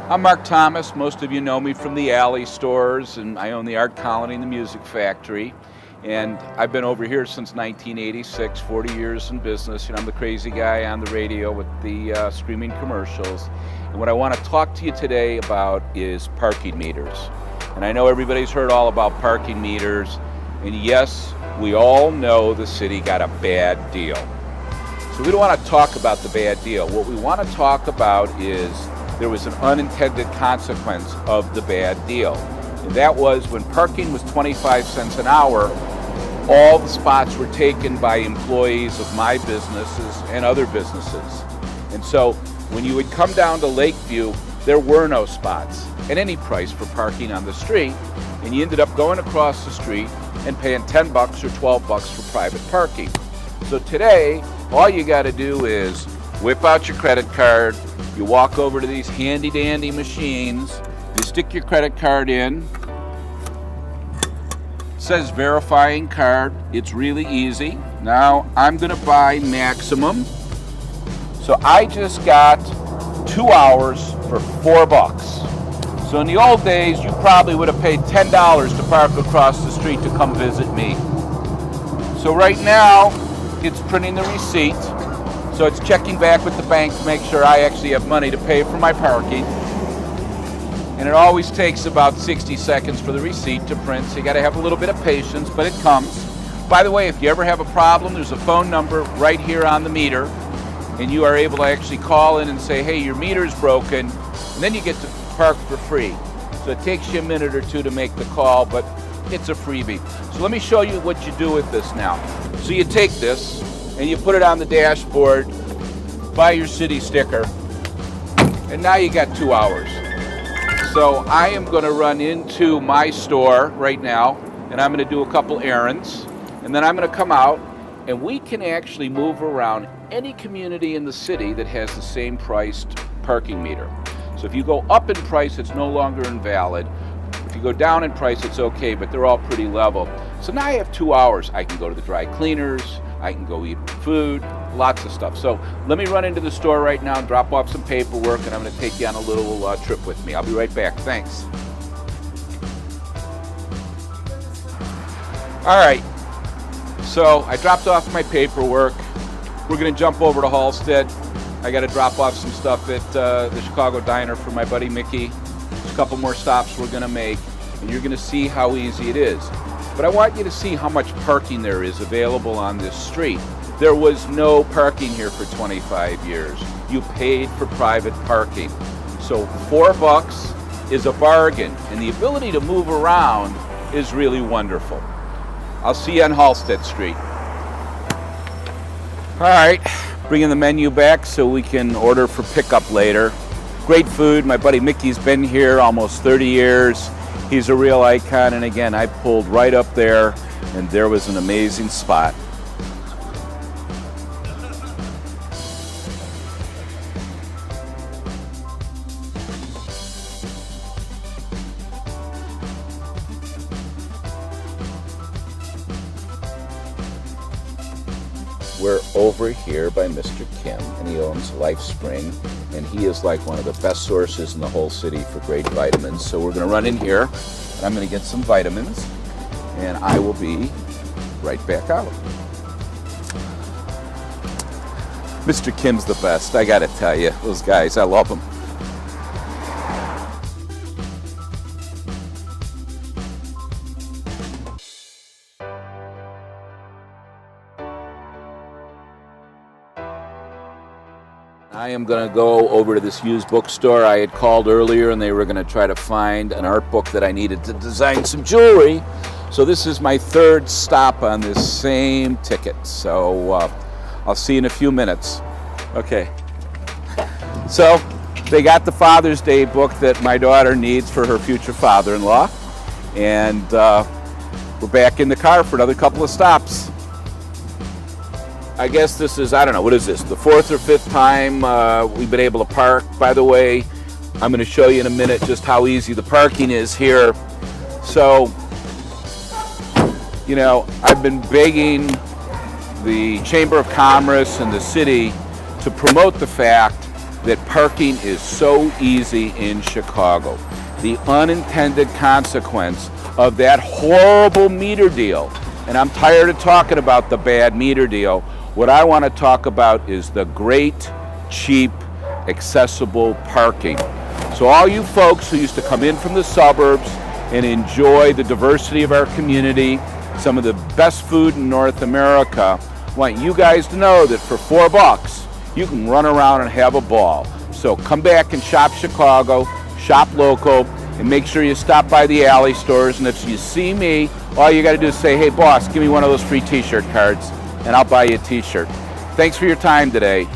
I'm Mark Thomas. Most of you know me from the Alley stores, and I own the Art Colony and the Music Factory. And I've been over here since 1986, 40 years in business. I'm the crazy guy on the radio with the screaming commercials. And what I want to talk to you today about is parking meters. And I know everybody's heard all about parking meters. And yes, we all know the city got a bad deal. So we don't want to talk about the bad deal. What we want to talk about is there was an unintended consequence of the bad deal. And that was when parking was 25 cents an hour, all the spots were taken by employees of my businesses and other businesses. And so when you would come down to Lakeview, there were no spots at any price for parking on the street, and you ended up going across the street and paying $10 or $12 for private parking. So today, all you got to do is whip out your credit card, you walk over to these handy dandy machines, you stick your credit card in, it says verifying card, it's really easy. Now I'm gonna buy maximum. So I just got 2 hours for $4. So in the old days, you probably would have paid $10 to park across the street to come visit me. So right now, it's printing the receipt. So it's checking back with the bank to make sure I actually have money to pay for my parking. And it always takes about 60 seconds for the receipt to print, so you gotta have a little bit of patience, but it comes. By the way, if you ever have a problem, there's a phone number right here on the meter, and you are able to actually call in and say, hey, your meter's broken, and then you get to park for free. So it takes you a minute or two to make the call, but it's a freebie. So let me show you what you do with this now. So you take this, and you put it on the dashboard, buy your city sticker, and now you got 2 hours. So I am going to run into my store right now, and I'm going to do a couple errands, and then I'm going to come out, and we can actually move around any community in the city that has the same priced parking meter. So if you go up in price, it's no longer invalid. If you go down in price, it's okay, but they're all pretty level. So now I have 2 hours. I can go to the dry cleaners, I can go eat food, lots of stuff. So let me run into the store right now and drop off some paperwork, and I'm going to take you on a little trip with me. I'll be right back. Thanks. All right. So I dropped off my paperwork. We're going to jump over to Halsted. I got to drop off some stuff at the Chicago Diner for my buddy Mickey. There's a couple more stops we're going to make, and you're going to see how easy it is. But I want you to see how much parking there is available on this street. There was no parking here for 25 years. You paid for private parking. So $4 is a bargain, and the ability to move around is really wonderful. I'll see you on Halsted Street. All right, bringing the menu back so we can order for pickup later. Great food. My buddy Mickey's been here almost 30 years. He's a real icon, and again, I pulled right up there, and there was an amazing spot. We're over here by Mr. Kim, and he owns LifeSpring, and he is like one of the best sources in the whole city for great vitamins. So we're going to run in here, and I'm going to get some vitamins, and I will be right back out. Mr. Kim's the best, I got to tell you. Those guys, I love them. I am going to go over to this used bookstore. I had called earlier, and they were going to try to find an art book that I needed to design some jewelry. So this is my third stop on this same ticket. So I'll see you in a few minutes. Okay. So they got the Father's Day book that my daughter needs for her future father-in-law. And we're back in the car for another couple of stops. I guess this is, I don't know, what is this? The fourth or fifth time we've been able to park. By the way, I'm going to show you in a minute just how easy the parking is here. So, you know, I've been begging the Chamber of Commerce and the city to promote the fact that parking is so easy in Chicago. The unintended consequence of that horrible meter deal, and I'm tired of talking about the bad meter deal. What I want to talk about is the great, cheap, accessible parking. So all you folks who used to come in from the suburbs and enjoy the diversity of our community, some of the best food in North America, I want you guys to know that for $4, you can run around and have a ball. So come back and shop Chicago, shop local, and make sure you stop by the alley stores. And if you see me, all you got to do is say, hey boss, give me one of those free t-shirt cards, and I'll buy you a t-shirt. Thanks for your time today.